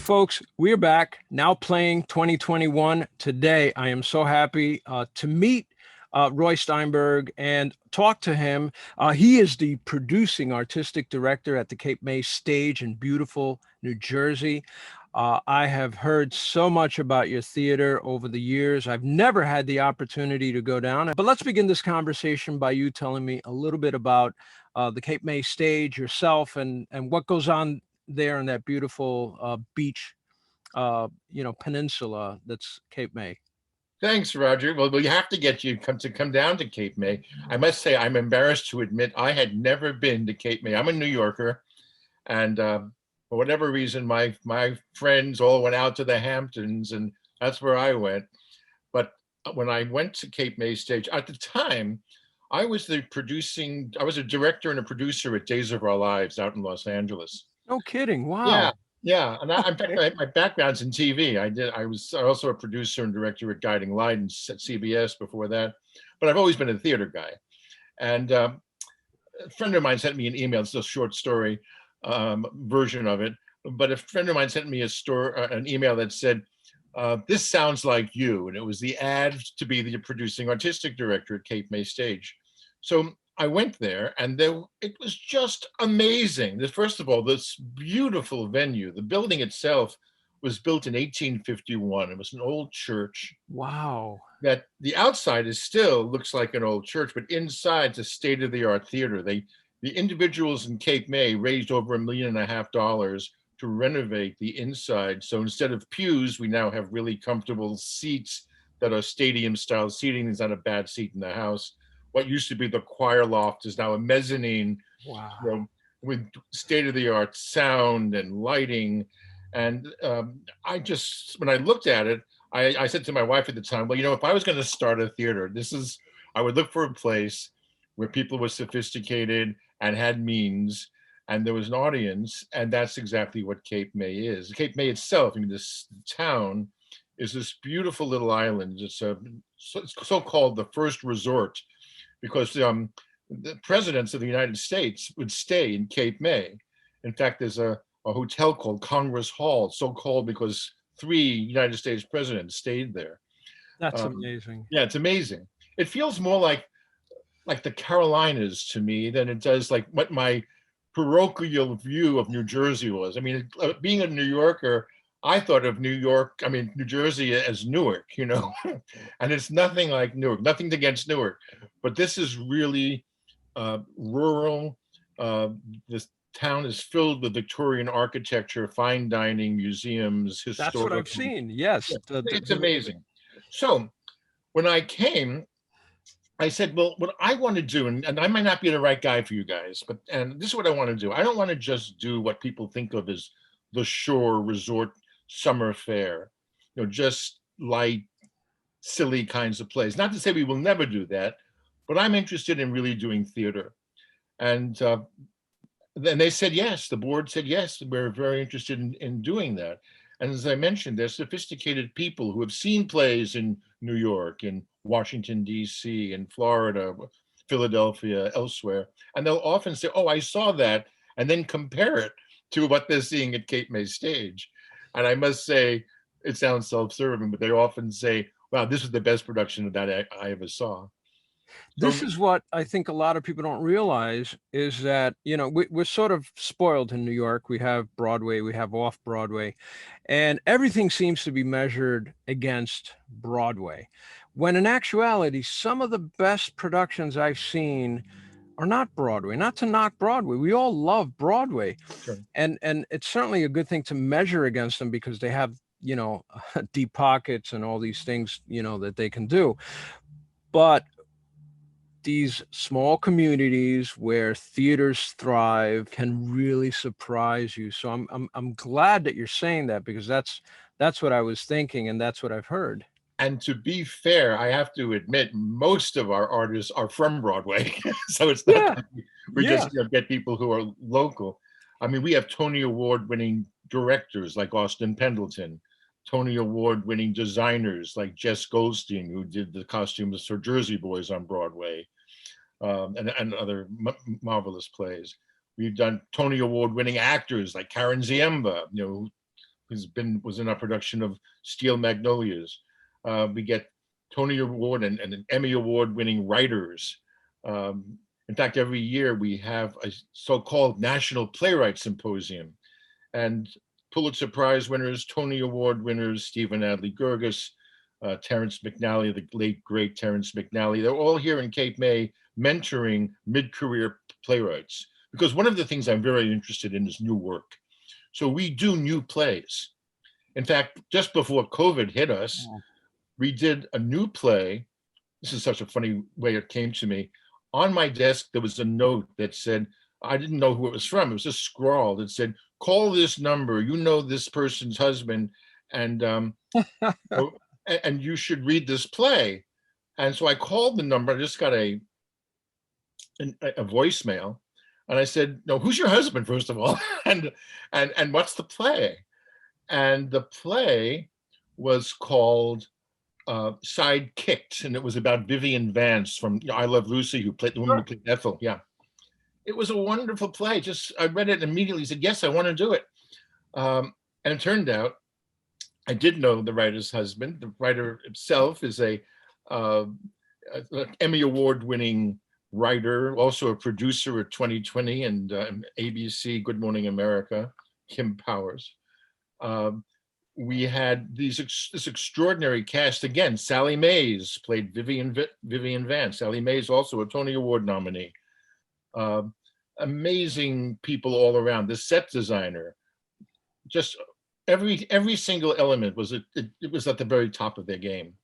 folks, we're back now playing 2021. Today, I am so happy to meet Roy Steinberg and talk to him. He is the producing artistic director at the Cape May Stage in beautiful New Jersey. I have heard so much about your theater over the years. I've never had the opportunity to go down, but let's begin this conversation by you telling me a little bit about the Cape May Stage, yourself, and what goes on there in that beautiful beach, peninsula that's Cape May. Thanks, Roger. Well, we have to get you to come down to Cape May. I must say, I'm embarrassed to admit I had never been to Cape May. I'm a New Yorker, and for whatever reason, my friends all went out to the Hamptons, and that's where I went. But when I went to Cape May Stage, at the time, I was a director and a producer at Days of Our Lives out in Los Angeles. No kidding. Yeah, Wow. yeah. And in fact, my background's in TV. I was also a producer and director at Guiding Light and at CBS before that. But I've always been a theater guy. And a friend of mine sent me an email. It's a short story version of it. But a friend of mine sent me an email that said, "This sounds like you." And it was the ad to be the producing artistic director at Cape May Stage. So I went there, and it was just amazing. First of all, this beautiful venue. The building itself was built in 1851. It was an old church. Wow. That the outside still looks like an old church, but inside it's a state-of-the-art theater. The individuals in Cape May raised over $1.5 million to renovate the inside. So instead of pews, we now have really comfortable seats that are stadium-style seating. There's not a bad seat in the house. What used to be the choir loft is now a mezzanine. Wow. With state-of-the-art sound and lighting. And when I looked at it, I said to my wife at the time, well, if I was going to start a theater, I would look for a place where people were sophisticated and had means, and there was an audience, and that's exactly what Cape May is. Cape May itself, this town is this beautiful little island. It's so-called the first resort, because the presidents of the United States would stay in Cape May. In fact, there's a hotel called Congress Hall, so called because 3 United States presidents stayed there. That's amazing. Yeah, it's amazing. It feels more like the Carolinas to me than it does like what my parochial view of New Jersey was. I mean, being a New Yorker, I thought of New Jersey as Newark, and it's nothing like Newark, nothing against Newark, but this is really rural. This town is filled with Victorian architecture, fine dining, museums, historical. That's what I've seen. Yes. It's amazing. So when I came, I said, well, what I want to do, and I might not be the right guy for you guys, and this is what I want to do. I don't want to just do what people think of as the shore resort summer fare, just light, silly kinds of plays. Not to say we will never do that, but I'm interested in really doing theater. And then they said yes. The board said yes. We're very interested in doing that. And as I mentioned, they're sophisticated people who have seen plays in New York, in Washington, D.C., in Florida, Philadelphia, elsewhere. And they'll often say, oh, I saw that, and then compare it to what they're seeing at Cape May Stage. And I must say, it sounds self-serving, but they often say, wow, this is the best production of that I ever saw. This is what I think a lot of people don't realize is that, we're sort of spoiled in New York. We have Broadway, we have off Broadway, and everything seems to be measured against Broadway. When in actuality, some of the best productions I've seen are not Broadway. Not to knock Broadway. We all love Broadway. Sure. And it's certainly a good thing to measure against them because they have, deep pockets and all these things, that they can do. But these small communities where theaters thrive can really surprise you. So I'm glad that you're saying that, because that's what I was thinking, and that's what I've heard. And to be fair, I have to admit, most of our artists are from Broadway. So it's not like we just get people who are local. I mean, we have Tony Award-winning directors like Austin Pendleton, Tony Award-winning designers like Jess Goldstein, who did the costumes for Jersey Boys on Broadway, and other marvelous plays. We've done Tony Award-winning actors like Karen Ziemba, was in our production of Steel Magnolias. We get Tony Award and an Emmy Award winning writers. In fact, every year we have a so-called National Playwright Symposium, and Pulitzer Prize winners, Tony Award winners, Stephen Adly Gurgis, Terrence McNally, the late great Terrence McNally. They're all here in Cape May mentoring mid-career playwrights, because one of the things I'm very interested in is new work. So we do new plays. In fact, just before COVID hit us, we did a new play. This is such a funny way it came to me. On my desk, there was a note that said, I didn't know who it was from. It was just scrawled. It said, call this number. You know this person's husband, and and you should read this play. And so I called the number. I just got a voicemail, and I said, "No, who's your husband, first of all, and what's the play?" And the play was called Sidekicked, and it was about Vivian Vance from I Love Lucy, who played the woman who played Ethel. Yeah, it was a wonderful play. Just I read it and immediately said, "Yes, I want to do it." And it turned out I did know the writer's husband. The writer himself is a Emmy Award-winning writer, also a producer at 2020 and ABC Good Morning America, Kim Powers. We had this extraordinary cast again. Sally Mays played Vivian Vance. Sally Mays, also a Tony Award nominee. Amazing people all around. The set designer, just every single element was it was at the very top of their game.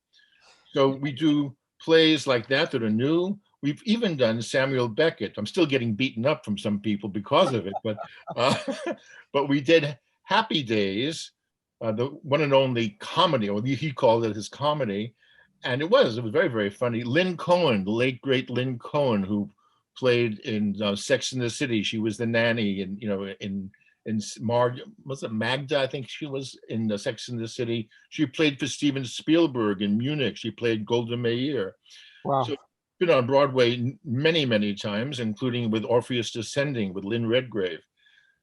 So we do plays like that are new. We've even done Samuel Beckett. I'm still getting beaten up from some people because of it, but but we did Happy Days, the one and only comedy, or he called it his comedy, and it was very, very funny. Lynn Cohen, the late great Lynn Cohen, who played in Sex and the City. She was the nanny, and in was it Magda? I think she was in the Sex and the City. She played for Steven Spielberg in Munich. She played Golda Meir. Wow. So been on Broadway many, many times, including with Orpheus Descending with Lynn Redgrave.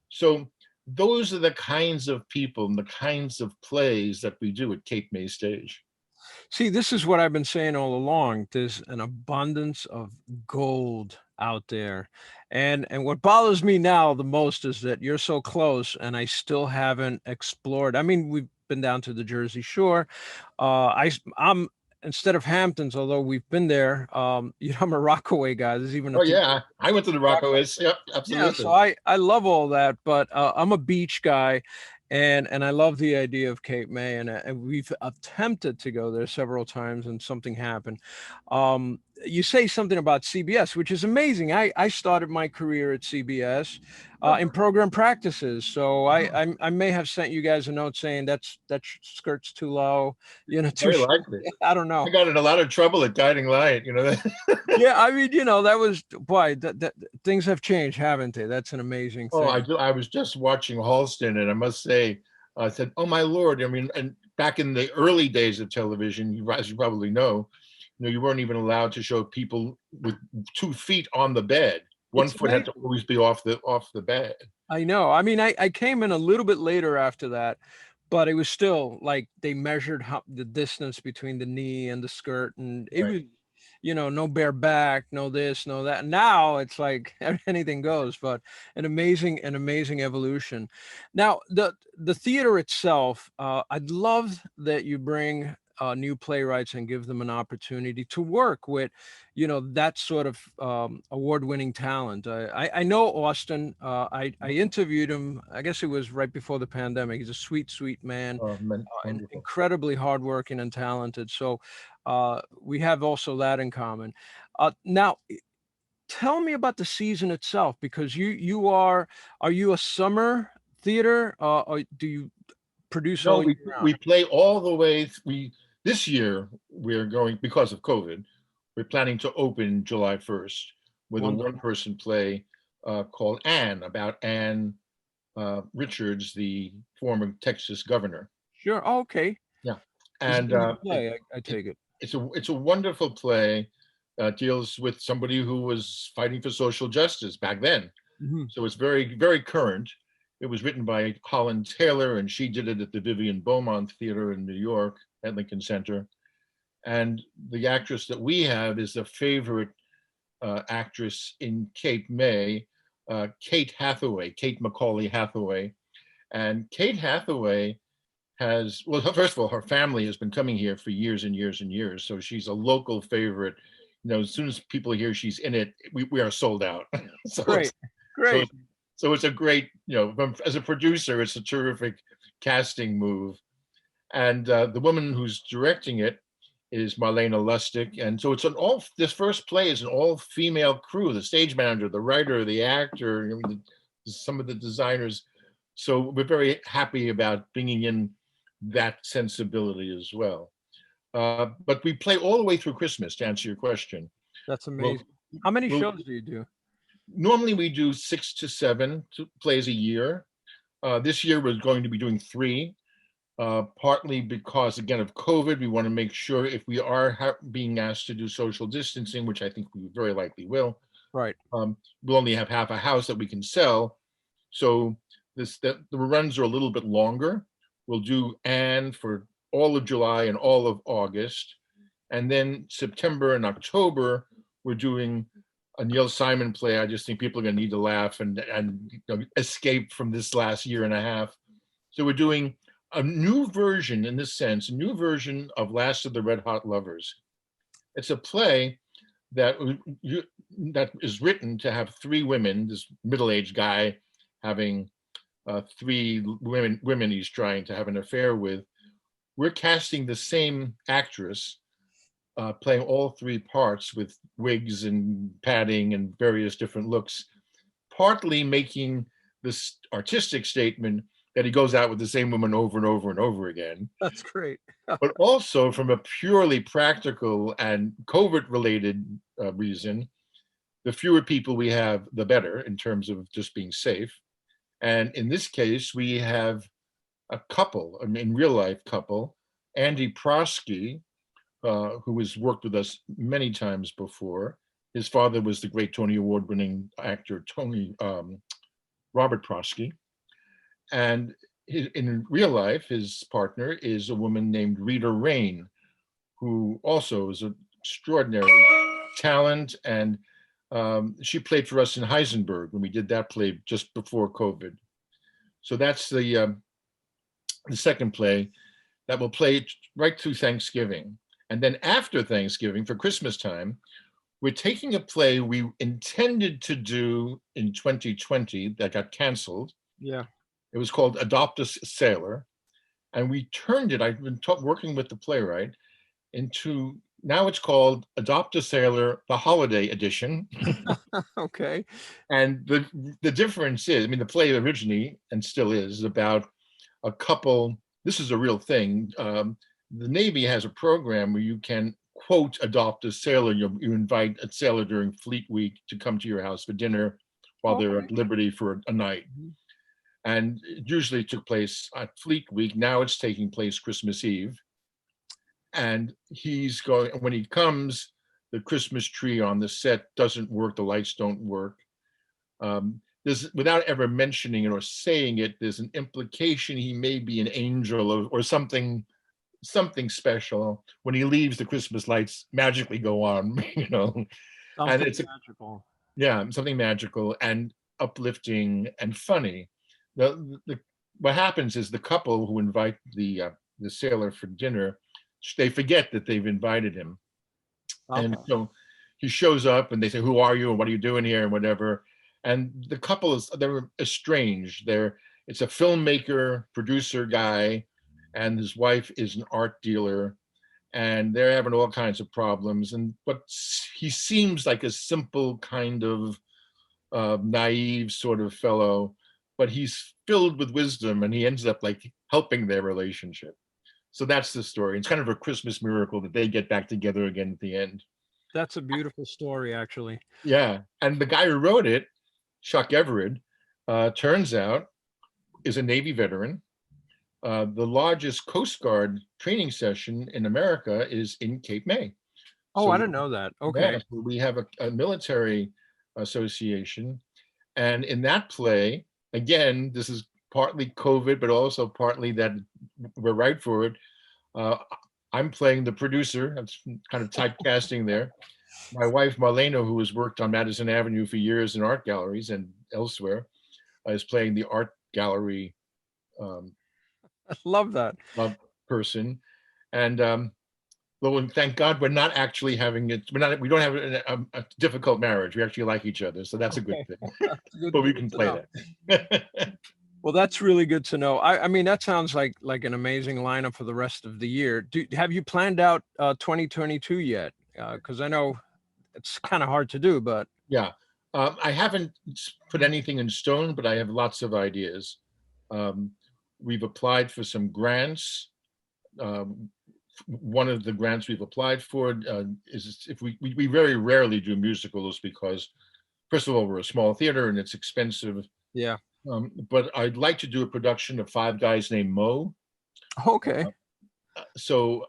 So those are the kinds of people and the kinds of plays that we do at Cape May Stage. See, this is what I've been saying all along. There's an abundance of gold out there. And what bothers me now the most is that you're so close and I still haven't explored. I mean, we've been down to the Jersey Shore. I'm instead of Hamptons, although we've been there, I'm a Rockaway guy. There's even Oh yeah, I went to the Rockaways. Yep, absolutely. Yeah, so I love all that, but I'm a beach guy, and I love the idea of Cape May, and we've attempted to go there several times, and something happened. You say something about CBS, which is amazing. I started my career at CBS in program practices, so I may have sent you guys a note saying that skirt's too low, too Very short. likely. I don't know. I got in a lot of trouble at Guiding Light, Yeah, I mean, that was boy. That things have changed, haven't they? That's an amazing thing. Oh, I was just watching Halston, and I must say, I said, "Oh my Lord!" I mean, and back in the early days of television, as you probably know, you weren't even allowed to show people with 2 feet on the bed. One foot had to always be off the bed. I know. I mean, I came in a little bit later after that, but it was still like they measured the distance between the knee and the skirt, and it was, no bare back, no this, no that. Now it's like anything goes, but an amazing evolution. Now, the theater itself, I'd love that you bring new playwrights and give them an opportunity to work with, that sort of award-winning talent. I know Austin. I interviewed him. I guess it was right before the pandemic. He's a sweet, sweet man, and incredibly hardworking and talented. So we have also that in common. Now, tell me about the season itself, because are you a summer theater, or do you produce all year round? We play all the way. This year we're going, because of COVID, we're planning to open July 1st with a one-person play called Anne, about Anne Richards, the former Texas governor. Sure. Oh, okay. Yeah, and I take it. It's a wonderful play. Deals with somebody who was fighting for social justice back then. Mm-hmm. So it's very, very current. It was written by Holland Taylor, and she did it at the Vivian Beaumont Theater in New York at Lincoln Center. And the actress that we have is a favorite actress in Cape May, Kate Hathaway, Kate Macaulay Hathaway. And Kate Hathaway has, well, first of all, her family has been coming here for years and years and years. So she's a local favorite. As soon as people hear she's in it, we are sold out. so Great, so great. so it's a great, as a producer, it's a terrific casting move. And the woman who's directing it is Marlena Lustig. And so this first play is an all-female crew, the stage manager, the writer, the actor, some of the designers. So we're very happy about bringing in that sensibility as well. But we play all the way through Christmas, to answer your question. That's amazing. How many shows do you do? Normally we do 6 to 7 plays a year. This year we're going to be doing 3, partly because, again, of COVID. We want to make sure if we are being asked to do social distancing, which I think we very likely will, Right. we'll only have half a house that we can sell. So the runs are a little bit longer. We'll do Anne for all of July and all of August. And then September and October, we're doing a Neil Simon play. I just think people are going to need to laugh and escape from this last year and a half. So we're doing a new version, in this sense, a new version of Last of the Red Hot Lovers. It's a play that is written to have 3 women, this middle-aged guy having 3 women he's trying to have an affair with. We're casting the same actress, playing all 3 parts with wigs and padding and various different looks, partly making this artistic statement that he goes out with the same woman over and over and over again. That's great. But also from a purely practical and COVID-related reason, the fewer people we have, the better in terms of just being safe. And in this case, we have a couple, in real life couple, Andy Prosky, who has worked with us many times before. His father was the great Tony Award-winning actor, Robert Prosky. And in real life, his partner is a woman named Rita Rain, who also is an extraordinary talent. And she played for us in Heisenberg when we did that play just before COVID. So that's the second play that will play right through Thanksgiving. And then after Thanksgiving, for Christmas time, we're taking a play we intended to do in 2020 that got canceled. Yeah. It was called Adopt a Sailor. And we turned it, I've been working with the playwright, into, now it's called Adopt a Sailor, the Holiday Edition. Okay. And the difference is, the play originally, and still is, about a couple. This is a real thing. The Navy has a program where you can, quote, adopt a sailor. You invite a sailor during Fleet Week to come to your house for dinner while they're at liberty for a night. And it usually took place at Fleet Week. Now it's taking place Christmas Eve. And when he comes, the Christmas tree on the set doesn't work, the lights don't work. Without ever mentioning it or saying it, there's an implication he may be an angel or something special. When he leaves, the Christmas lights magically go on, Something and it's magical. something magical and uplifting and funny. What happens is the couple who invite the sailor for dinner, they forget that they've invited him. Okay. And so he shows up and they say, "Who are you and what are you doing here?" and whatever. And the couple they're estranged. It's a filmmaker, producer guy, and his wife is an art dealer, and they're having all kinds of problems. But he seems like a simple kind of naive sort of fellow, but he's filled with wisdom, and he ends up like helping their relationship. So that's the story. It's kind of a Christmas miracle that they get back together again at the end. That's a beautiful story, actually. Yeah, and the guy who wrote it, Chuck Everett, turns out is a Navy veteran. The largest Coast Guard training session in America is in Cape May. Oh, so I didn't know that. Okay. Yeah, so we have a military association. And in that play, again, this is partly COVID, but also partly that we're right for it. Uh, I'm playing the producer. That's kind of typecasting there. My wife, Marlena, who has worked on Madison Avenue for years in art galleries and elsewhere, is playing the art gallery um, I love that. person. And well, and thank God we're not actually having it. We don't have a difficult marriage. We actually like each other, so that's a good Okay. thing. Good, But we good can to play know. that. Well, that's really good to know. I mean, that sounds like an amazing lineup for the rest of the year. Have you planned out 2022 yet? Because I know it's kind of hard to do, but Yeah, I haven't put anything in stone, but I have lots of ideas. Um, we've applied for some grants. Um, one of the grants we've applied for is if we very rarely do musicals because, first of all, we're a small theater and it's expensive. yeah. But I'd like to do a production of Five Guys Named Mo. Okay. So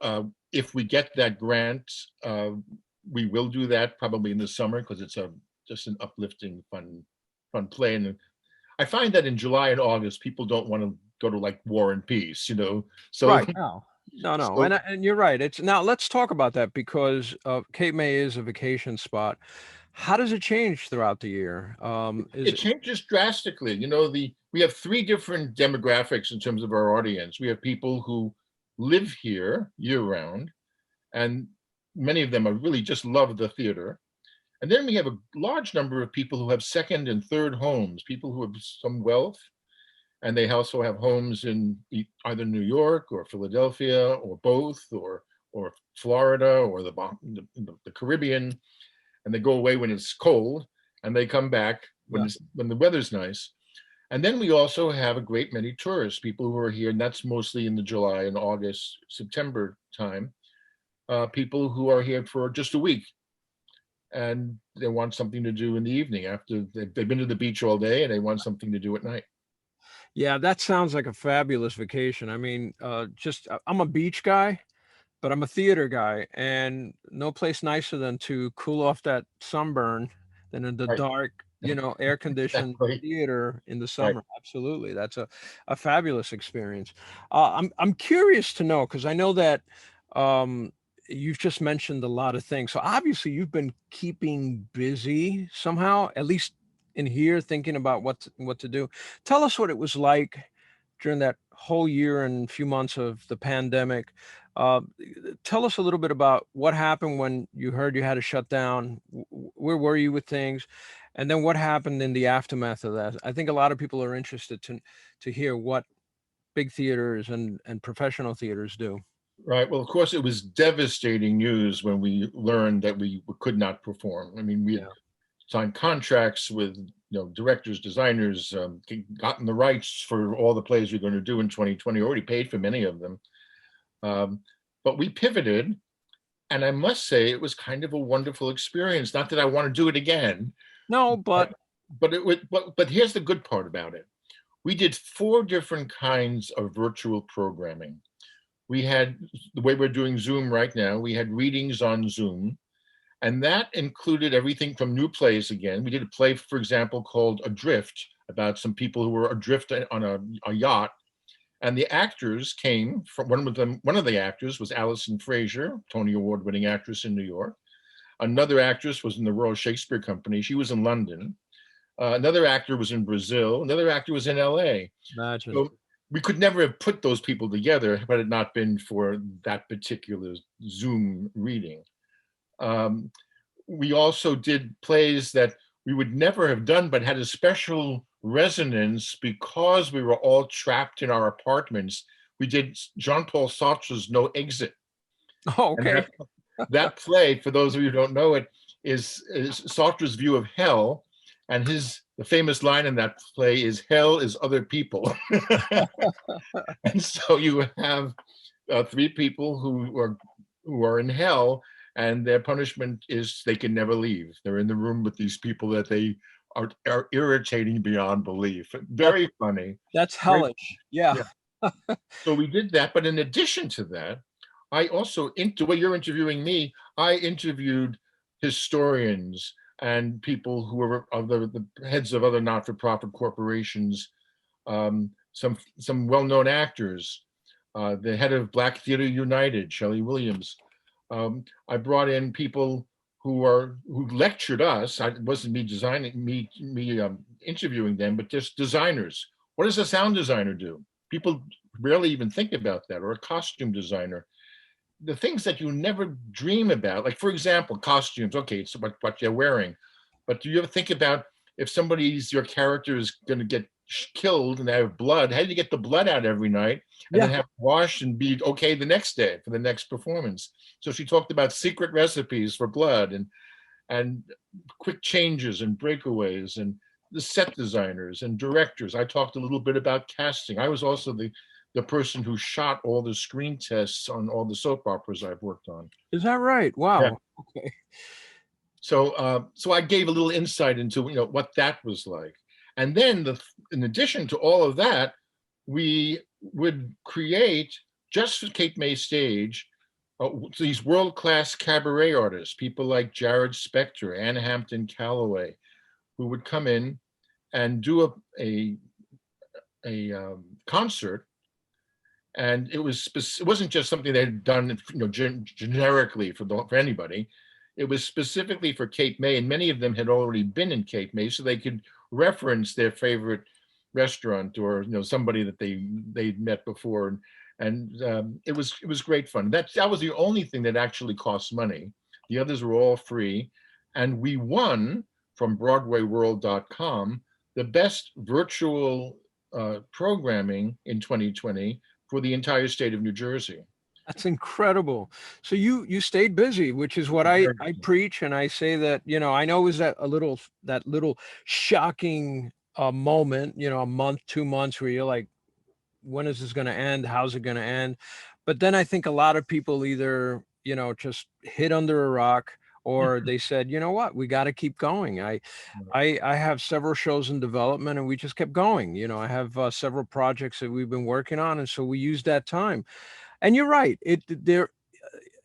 if we get that grant, we will do that probably in the summer because it's a just an uplifting, fun play. And I find that in July and August, people don't want to go to like War and Peace, you know. So Right. No. No, no. so And you're right. It's now let's talk about that because Cape May is a vacation spot. How does it change throughout the year? Is it changes drastically. You know, the we have three different demographics in terms of our audience. We have people who live here year round, and many of them are really just love the theater. And then we have a large number of people who have second and third homes, people who have some wealth, and they also have homes in either New York or Philadelphia or both, or Florida or the Caribbean, and they go away when it's cold, and they come back yeah. when the weather's nice. And then we also have a great many tourists, people who are here, and that's mostly in the July and August, September time. People who are here for just a week and they want something to do in the evening after they've been to the beach all day and they want something to do at night. Yeah, that sounds like a fabulous vacation. I mean, I'm a beach guy, but I'm a theater guy, and no place nicer than to cool off that sunburn than in the Right. dark, air conditioned Exactly. theater in the Right. summer. Absolutely. That's a fabulous experience. I'm curious to know because I know that um, you've just mentioned a lot of things. So obviously you've been keeping busy somehow, at least in here, thinking about what to do. Tell us what it was like during that whole year and few months of the pandemic. Uh, Tell us a little bit about what happened when you heard you had to shut down. Where were you with things? And then what happened in the aftermath of that? I think a lot of people are interested to hear what big theaters and professional theaters do. Right. Well, of course, it was devastating news when we learned that we could not perform. I mean, we had Yeah. signed contracts with directors, designers, gotten the rights for all the plays we're going to do in 2020. Already paid for many of them, um, but we pivoted, and I must say it was kind of a wonderful experience. Not that I want to do it again, No, but but it would. But here's the good part about it: we did four different kinds of virtual programming. We had the way we're doing Zoom right now. We had readings on Zoom, and that included everything from new plays again. We did a play, for example, called Adrift, about some people who were adrift on a yacht. And the actors came from one of them. One of the actors was Alison Fraser, Tony Award winning actress in New York. Another actress was in the Royal Shakespeare Company. She was in London. Another actor was in Brazil. Another actor was in LA. imagine. So we could never have put those people together had it not been for that particular Zoom reading. Um, we also did plays that we would never have done, but had a special resonance because we were all trapped in our apartments. We did Jean-Paul Sartre's No Exit. Oh, And okay. that play, for those of you who don't know it, is Sartre's view of hell. And the famous line in that play is "Hell is other people." And so you have three people who are in hell, and their punishment is they can never leave. They're in the room with these people that they are irritating beyond belief. That Very funny. that's Great. hellish. Yeah. Yeah. So we did that, but in addition to that, I also, the way you're interviewing me, I interviewed historians and people who were the heads of other not-for-profit corporations, some well-known actors, the head of Black Theater United, Shelley Williams. I brought in people who lectured us. It wasn't me designing, interviewing them, but just designers. What does a sound designer do? People rarely even think about that, or a costume designer. The things that you never dream about, like for example, costumes. Okay, it's what they're wearing, but do you ever think about if your character is going to get killed and they have blood? How do you get the blood out every night and then Yeah. have to wash and be okay the next day for the next performance? So she talked about secret recipes for blood and quick changes and breakaways and the set designers and directors. I talked a little bit about casting. I was also the person who shot all the screen tests on all the soap operas I've worked on. Is that right? Yeah. Wow. Okay. So I gave a little insight into what that was like, and then in addition to all of that, we would create just for Cape May Stage these world-class cabaret artists, people like Jared Spector, Ann Hampton Calloway, who would come in and do a concert. And it wasn't just something they had done, generically for anybody. It was specifically for Cape May, and many of them had already been in Cape May, so they could reference their favorite restaurant or somebody that they'd met before, and it was great fun. That was the only thing that actually cost money. The others were all free, and we won from BroadwayWorld.com the best virtual programming in 2020 for the entire state of New Jersey. That's incredible. So you stayed busy, which is what I preach, and I say that, I know it was that little shocking moment, a month, 2 months where you're like, when is this going to end? How's it going to end? But then I think a lot of people either, just hid under a rock, or they said, you know what, we got to keep going. I have several shows in development, and we just kept going. I have several projects that we've been working on, and so we used that time. And you're right.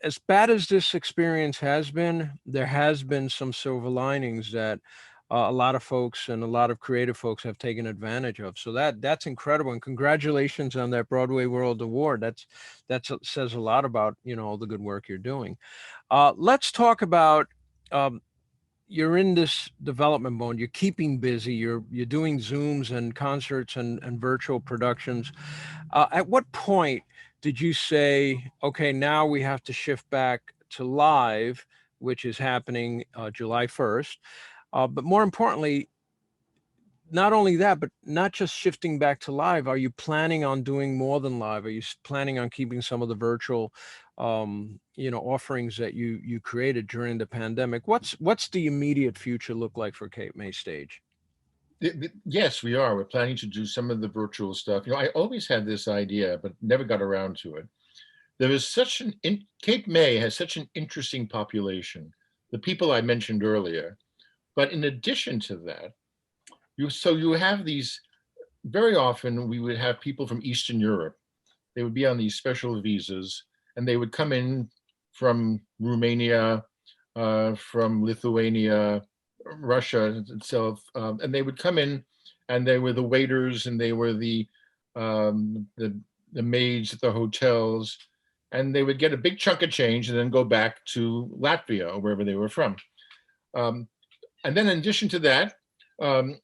As bad as this experience has been, there has been some silver linings that a lot of folks and a lot of creative folks have taken advantage of. So that's incredible. And congratulations on that Broadway World Award. That says a lot about, all the good work you're doing. Let's talk about, you're in this development mode. You're keeping busy. You're doing Zooms and concerts and virtual productions. At what point did you say, okay, now we have to shift back to live, which is happening July 1st? But more importantly, not only that, but not just shifting back to live. Are you planning on doing more than live? Are you planning on keeping some of the virtual, offerings that you created during the pandemic? What's the immediate future look like for Cape May Stage? Yes, we are. We're planning to do some of the virtual stuff. I always had this idea, but never got around to it. There is Cape May has such an interesting population, the people I mentioned earlier. But in addition to that, you have these, very often we would have people from Eastern Europe. They would be on these special visas, and they would come in from Romania, from Lithuania, Russia itself, and they would come in, and they were the waiters, and they were the maids at the hotels, and they would get a big chunk of change and then go back to Latvia or wherever they were from. And then in addition to that,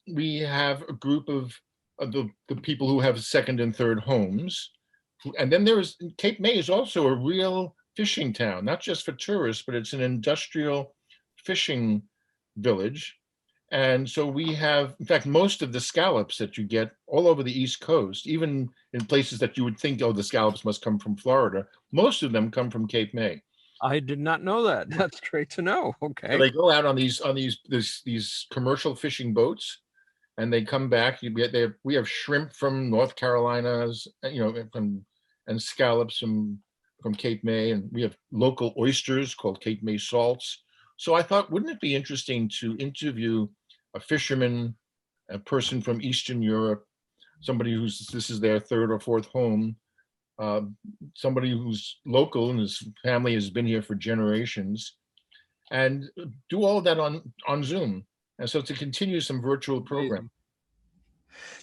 we have a group of the people who have second and third homes. And then Cape May is also a real fishing town, not just for tourists, but it's an industrial fishing village. And so we have, in fact, most of the scallops that you get all over the East Coast, even in places that you would think, oh, the scallops must come from Florida, most of them come from Cape May. I did not know that. That's great to know. Okay. So they go out on these commercial fishing boats, and they come back. We have shrimp from North Carolina, and scallops from Cape May, and we have local oysters called Cape May salts. So I thought, wouldn't it be interesting to interview a fisherman, a person from Eastern Europe, somebody this is their third or fourth home, somebody who's local and his family has been here for generations, and do all of that on Zoom. And so to continue some virtual program.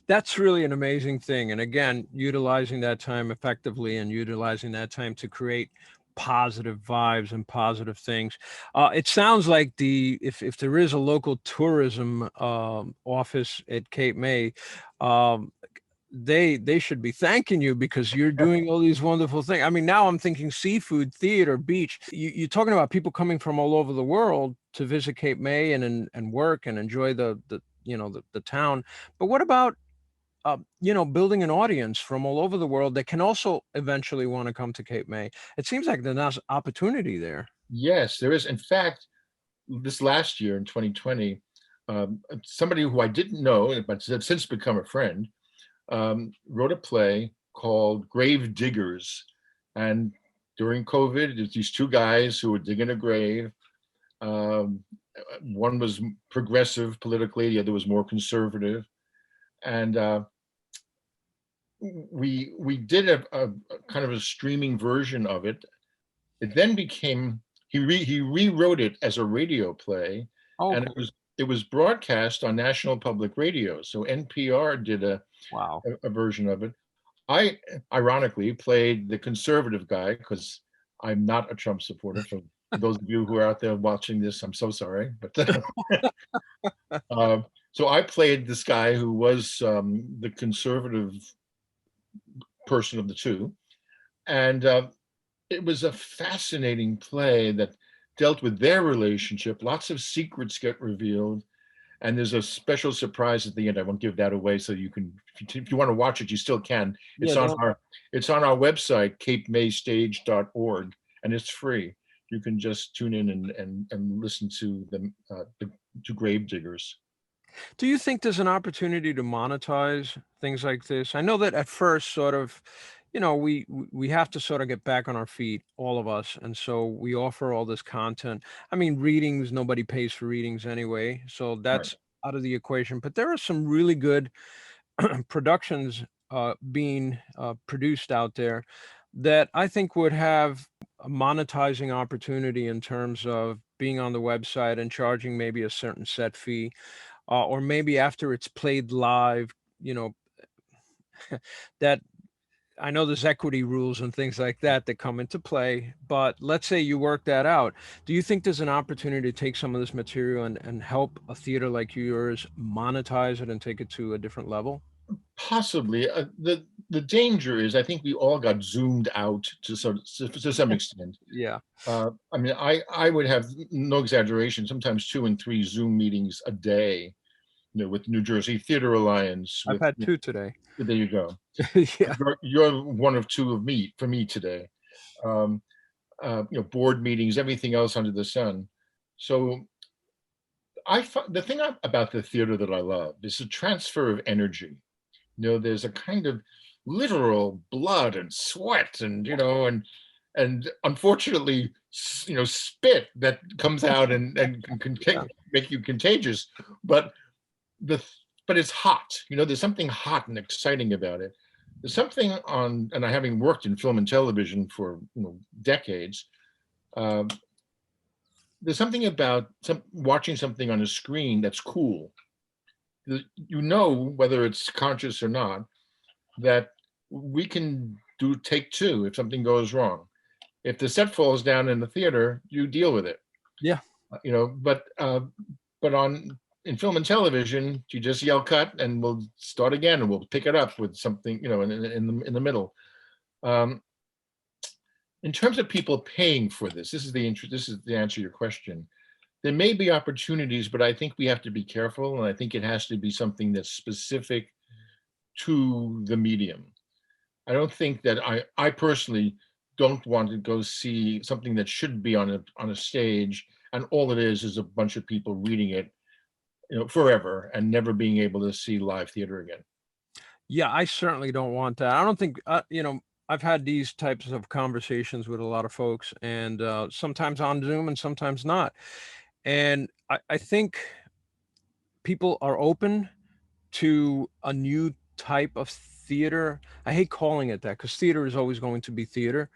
That's really an amazing thing. And again, utilizing that time effectively and utilizing that time to create positive vibes and positive things. It sounds like if there is a local tourism office at Cape May, um, they should be thanking you because you're doing all these wonderful things. I mean, now I'm thinking seafood, theater, beach. You're talking about people coming from all over the world to visit Cape May and work and enjoy the the town. But what about building an audience from all over the world that can also eventually want to come to Cape May? It seems like there's an opportunity there. Yes, there is. In fact, this last year in 2020, somebody who I didn't know, but has since become a friend, wrote a play called Grave Diggers. And during COVID, there's these two guys who were digging a grave. Um, One was progressive politically, the other was more conservative. And we did a kind of a streaming version of it. It then became he rewrote it as a radio play, Oh, and it was broadcast on National Public Radio. So NPR did wow. a version of it. I ironically played the conservative guy because I'm not a Trump supporter. For those of you who are out there watching this, I'm so sorry, but so I played this guy who was the conservative person of the two, and it was a fascinating play that dealt with their relationship. Lots of secrets get revealed, and there's a special surprise at the end. I won't give that away, so you can, if you want to watch it, you still can. Yeah, It's on our website, capemaystage.org, and it's free. You can just tune in and listen to them, to Grave Diggers. do you think there's an opportunity to monetize things like this? I know that at first, sort of, we have to sort of get back on our feet, all of us, and so we offer all this content. I mean, readings, nobody pays for readings anyway, so Right. that's out of the equation. But there are some really good productions being produced out there that I think would have a monetizing opportunity in terms of being on the website and charging maybe a certain set fee, or maybe after it's played live, you know, that I know there's equity rules and things like that that come into play, but let's say you work that out. Do you think there's an opportunity to take some of this material and help a theater like yours monetize it and take it to a different level? Possibly. The danger is, I think we all got zoomed out to some extent. Yeah, I mean, I would have, no exaggeration, sometimes 2 and 3 Zoom meetings a day, with New Jersey Theater Alliance. I've With had two today. There you go. Yeah. You're one of two of me for me today. Um, Board meetings, everything else under the sun. So the thing about the theater that I love is the transfer of energy. There's a kind of literal blood and sweat, and and unfortunately, spit that comes out and can make you contagious. But the but it's hot. There's something hot and exciting about it. There's something and I, having worked in film and television for decades, um, there's something about watching something on a screen that's cool. Whether it's conscious or not, that we can do take two if something goes wrong. If the set falls down in the theater, you deal with it. Yeah. But in film and television, you just yell cut and we'll start again and we'll pick it up with something, in the middle. In terms of people paying for this is the answer to your question. There may be opportunities, but I think we have to be careful, and I think it has to be something that's specific to the medium. I don't think that I personally don't want to go see something that should be on a stage, and all it is a bunch of people reading it, forever, and never being able to see live theater again. Yeah, I certainly don't want that. I don't think, I've had these types of conversations with a lot of folks, and sometimes on Zoom and sometimes not. And I think people are open to a new type of theater. I hate calling it that because theater is always going to be theater.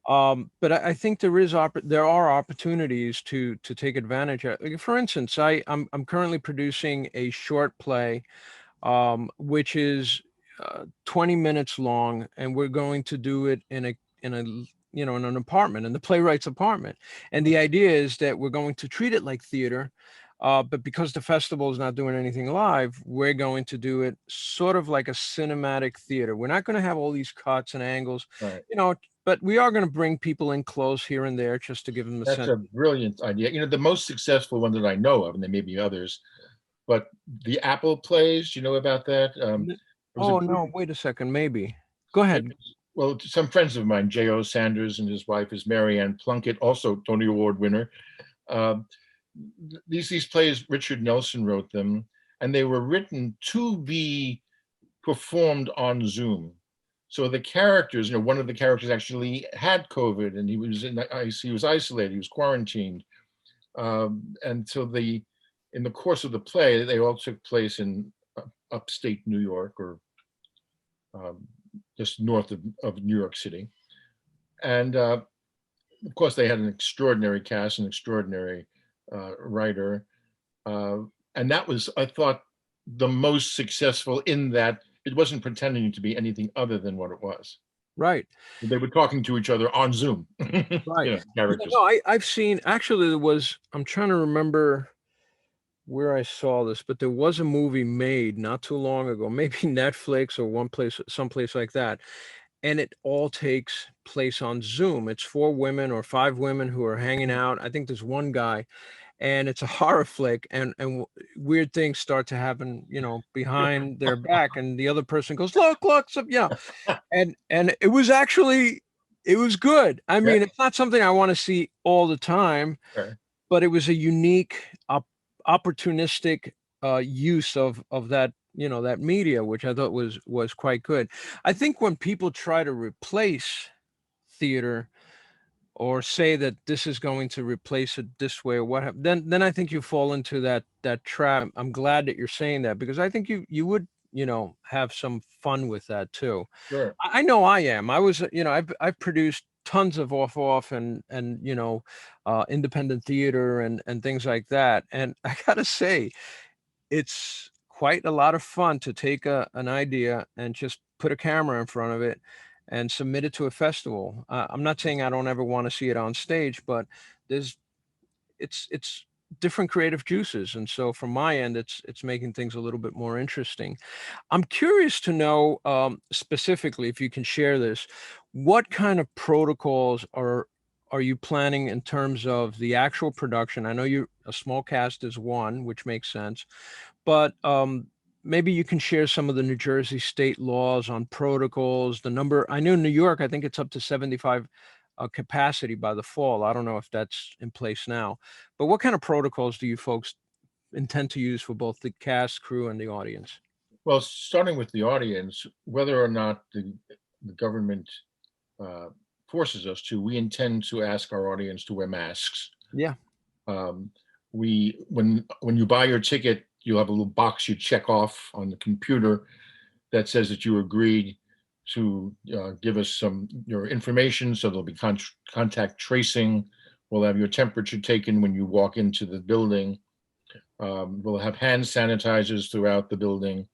Right. But I think there are opportunities to take advantage of. Like, for instance, I'm currently producing a short play which is 20 minutes long, and we're going to do it in a in an apartment, in the playwright's apartment. And the idea is that we're going to treat it like theater, but because the festival is not doing anything live, we're going to do it sort of like a cinematic theater. We're not going to have all these cuts and angles, Right. but we are going to bring people in close here and there just to give them a That's sense. a brilliant idea. The most successful one that I know of, and there may be others, but the Apple plays, you know about that? There was a Oh, group, no, wait a second, maybe. Go ahead. well, some friends of mine, J.O. Sanders and his wife is Marianne Plunkett, also Tony Award winner. Um, these plays, Richard Nelson wrote them, and they were written to be performed on Zoom. So the characters, one of the characters actually had COVID, and he was he was isolated, he was quarantined, and so in the course of the play, they all took place in upstate New York, or um, just north of New York City, and of course they had an extraordinary cast, an extraordinary writer, uh, and that was, I thought, the most successful in that it wasn't pretending to be anything other than what it was. Right. They were talking to each other on Zoom. Right. Yeah, Characters. no, I've seen, actually, I'm trying to remember where I saw this, but there was a movie made not too long ago, maybe Netflix or someplace like that. And it all takes place on Zoom. It's 4 women or 5 women who are hanging out. I think there's one guy, and it's a horror flick, and weird things start to happen, behind their back, and the other person goes, look, so, and it was good. I Yeah. mean, it's not something I want to see all the time, Okay. but it was a unique, opportunistic use of that, that media, which I thought was quite good. I think when people try to replace theater, or say that this is going to replace it this way, or then I think you fall into that trap. I'm glad that you're saying that, because I think you would, have some fun with that too. Sure. I know I am. I was, I've produced tons of off and independent theater and things like that. And I gotta say, it's quite a lot of fun to take an idea and just put a camera in front of it and submit it to a festival. I'm not saying I don't ever want to see it on stage, but there's it's different creative juices, and so from my end, it's making things a little bit more interesting. I'm curious to know, specifically, if you can share this, what kind of protocols are you planning in terms of the actual production? I know a small cast is one, which makes sense, but maybe you can share some of the New Jersey state laws on protocols. The number, I know in New York, I think it's up to 75 capacity by the fall. I don't know if that's in place now, but what kind of protocols do you folks intend to use for both the cast, crew, and the audience? Well, starting with the audience, whether or not the government uh, forces us to, we intend to ask our audience to wear masks. Yeah. Um, when you buy your ticket, you'll have a little box you check off on the computer that says that you agreed to give us your information. So there'll be contact tracing. We'll have your temperature taken when you walk into the building. We'll have hand sanitizers throughout the building.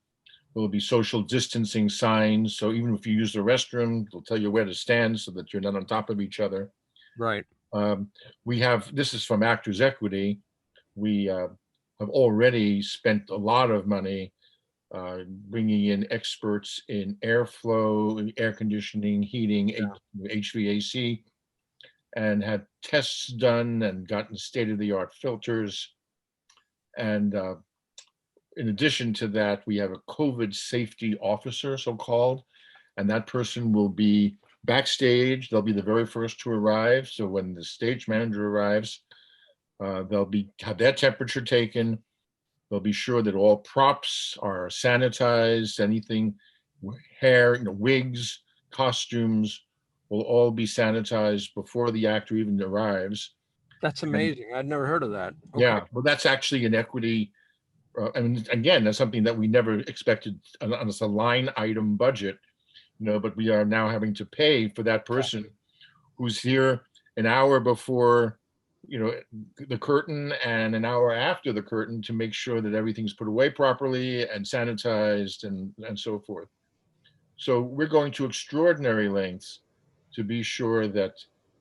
There'll be social distancing signs. So even if you use the restroom, they'll tell you where to stand so that you're not on top of each other. Right. Um, this is from Actors Equity. We have already spent a lot of money bringing in experts in airflow, air conditioning, heating, HVAC, and had tests done and gotten state-of-the-art filters. And in addition to that, we have a COVID safety officer, so-called, and that person will be backstage. They'll be the very first to arrive. So when the stage manager arrives, they'll have their temperature taken. They'll be sure that all props are sanitized. Anything, hair, wigs, costumes will all be sanitized before the actor even arrives. That's And amazing. I'd never heard of that. Okay. yeah, well, that's actually an equity. And again, that's something that we never expected on a line item budget, but we are now having to pay for that person who's here an hour before the curtain and an hour after the curtain to make sure that everything's put away properly and sanitized and so forth. So we're going to extraordinary lengths to be sure that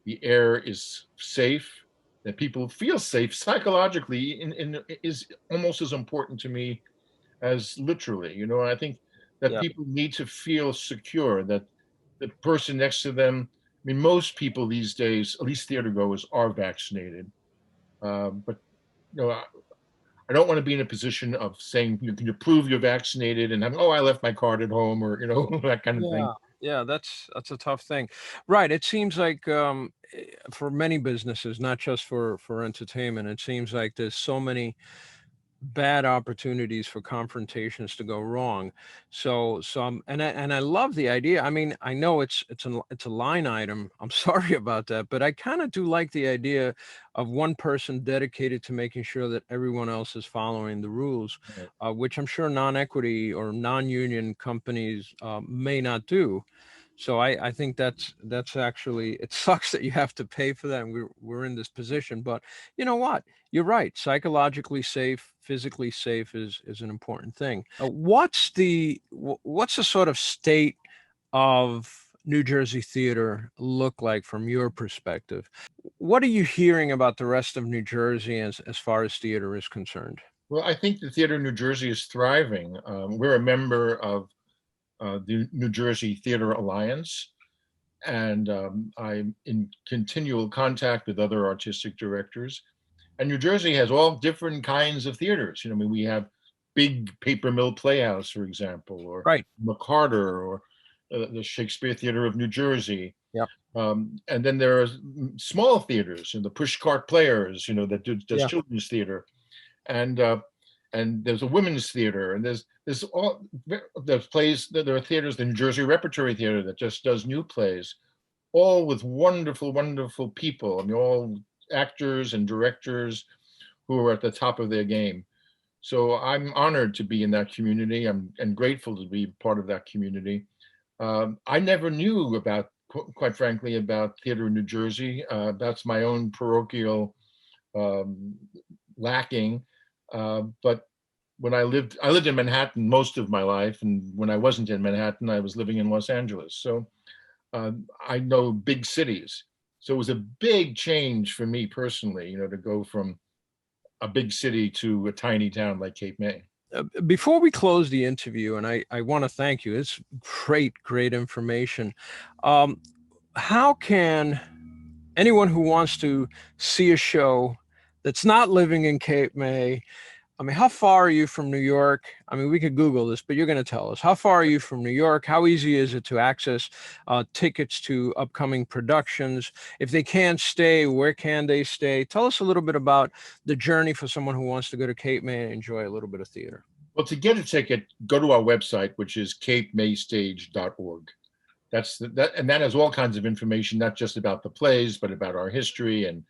the air is safe, that people feel safe psychologically is almost as important to me as literally. I think that Yeah. people need to feel secure, that the person next to them, I mean, most people these days, at least theater goers, are vaccinated. But you know, I don't want to be in a position of saying, can you prove you're vaccinated? And having, oh, I left my card at home, or that kind of thing. Yeah. Yeah, that's a tough thing. Right. It seems like for many businesses, not just for entertainment, it seems like there's so many bad opportunities for confrontations to go wrong. And I love the idea. I mean, I know it's a line item. I'm sorry about that, but I kind of do like the idea of one person dedicated to making sure that everyone else is following the rules, Right. which I'm sure non-equity or non-union companies may not do. So I think that's actually, it sucks that you have to pay for that. And we're in this position, but you know what? You're right. Psychologically safe, physically safe is an important thing. What's the sort of state of New Jersey theater look like from your perspective? What are you hearing about the rest of New Jersey as far as theater is concerned? Well, I think the theater in New Jersey is thriving. We're a member of the New Jersey Theater Alliance, and I'm in continual contact with other artistic directors. And New Jersey has all different kinds of theaters. I mean, we have big Paper Mill Playhouse, for example, or Right. McCarter, or the Shakespeare Theater of New Jersey. Yep. And then there are small theaters, the Pushcart Players, that does Yeah. children's theater, and uh, and there's a women's theater, and there's all there's plays. There are theaters, the New Jersey Repertory Theater that just does new plays, all with wonderful, wonderful people. I mean, all actors and directors who are at the top of their game. So I'm honored to be in that community. I'm and grateful to be part of that community. I never knew about, quite frankly, about theater in New Jersey. That's my own parochial um, lacking. But when I lived in Manhattan most of my life, and when I wasn't in Manhattan, I was living in Los Angeles. So I know big cities. So it was a big change for me personally, to go from a big city to a tiny town like Cape May. Before we close the interview, and I want to thank you, it's great information. Um, how can anyone who wants to see a show that's not living in Cape May, I mean, how far are you from New York? I mean, we could Google this, but you're going to tell us. How far are you from New York? How easy is it to access tickets to upcoming productions? If they can't stay, where can they stay? Tell us a little bit about the journey for someone who wants to go to Cape May and enjoy a little bit of theater. Well, to get a ticket, go to our website, which is capemaystage.org. And that has all kinds of information, not just about the plays, but about our history and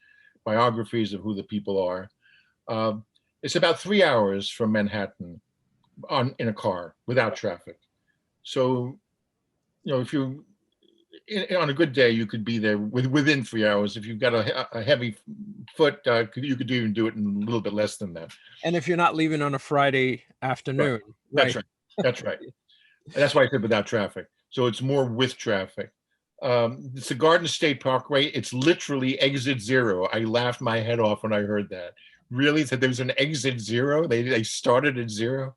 biographies of who the people are. Uh, it's about 3 hours from Manhattan in a car without traffic. So, if you on a good day, you could be there within 3 hours. If you've got a heavy foot, you could even do it in a little bit less than that. And if you're not leaving on a Friday Right. afternoon, That's right? right. That's right. And that's why I said without traffic. So it's more with traffic. It's the Garden State Parkway. It's literally exit zero. I laughed my head off when I heard that. Really? That there's an exit zero? They started at zero?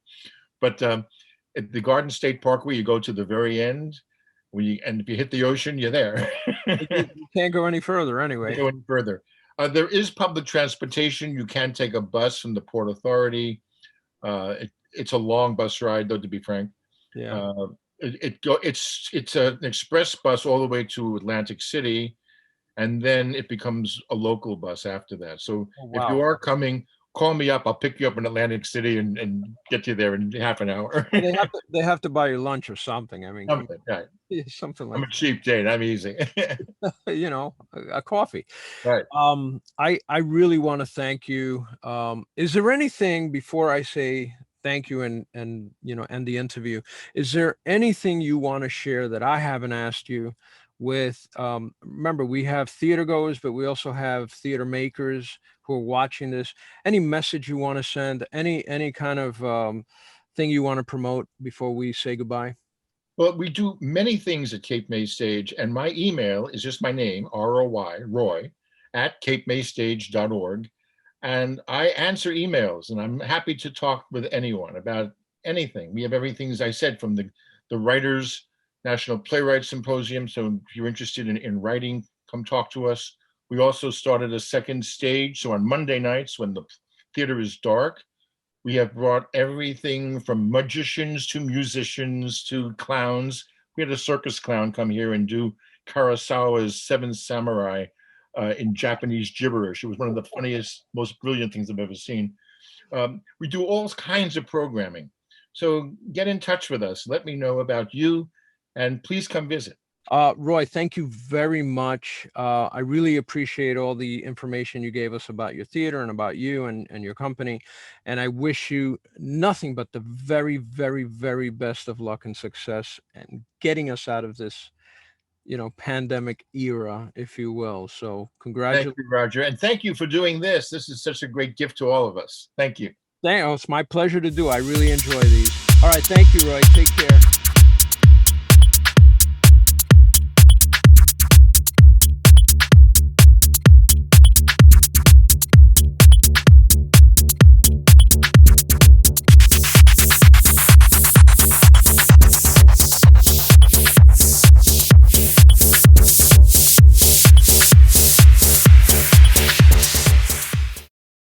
But at the Garden State Parkway, you go to the very end. And if you hit the ocean, you're there. You can't go any further Can't anyway. go any further. There is public transportation. You can take a bus from the Port Authority. It's a long bus ride, though, to be frank. Yeah. It's an express bus all the way to Atlantic City, and then it becomes a local bus after that. So Oh, if you wow. are coming, call me up. I'll pick you up in Atlantic City and get you there in half an hour. Well, they have to buy you lunch or something. I mean, come Something, right. on, something I'm like a cheap date. I'm easy. that, a coffee. Right. I really want to thank you. Is there anything before I say thank you and end the interview? Is there anything you want to share that I haven't asked you, with, remember, we have theater goers, but we also have theater makers who are watching this. Any message you want to send, any kind of thing you want to promote before we say goodbye? Well, we do many things at Cape May Stage, and my email is just my name, ROY, Roy, at capemaystage.org. And I answer emails, and I'm happy to talk with anyone about anything. We have everything, as I said, from the Writers National Playwright Symposium. So if you're interested in writing, come talk to us. We also started a second stage. So on Monday nights, when the theater is dark, we have brought everything from magicians to musicians to clowns. We had a circus clown come here and do Kurosawa's Seven Samurai in Japanese gibberish. It was one of the funniest, most brilliant things I've ever seen. We do all kinds of programming. So get in touch with us. Let me know about you, and please come visit. Roy, thank you very much. I really appreciate all the information you gave us about your theater and about you and your company. And I wish you nothing but the very, very, very best of luck and success and getting us out of this, pandemic era, if you will. So Thank congratulations. you, Roger. And thank you for doing this. This is such a great gift to all of us. Thank you. It's my pleasure to do. I really enjoy these. All right. Thank you, Roy. Take care.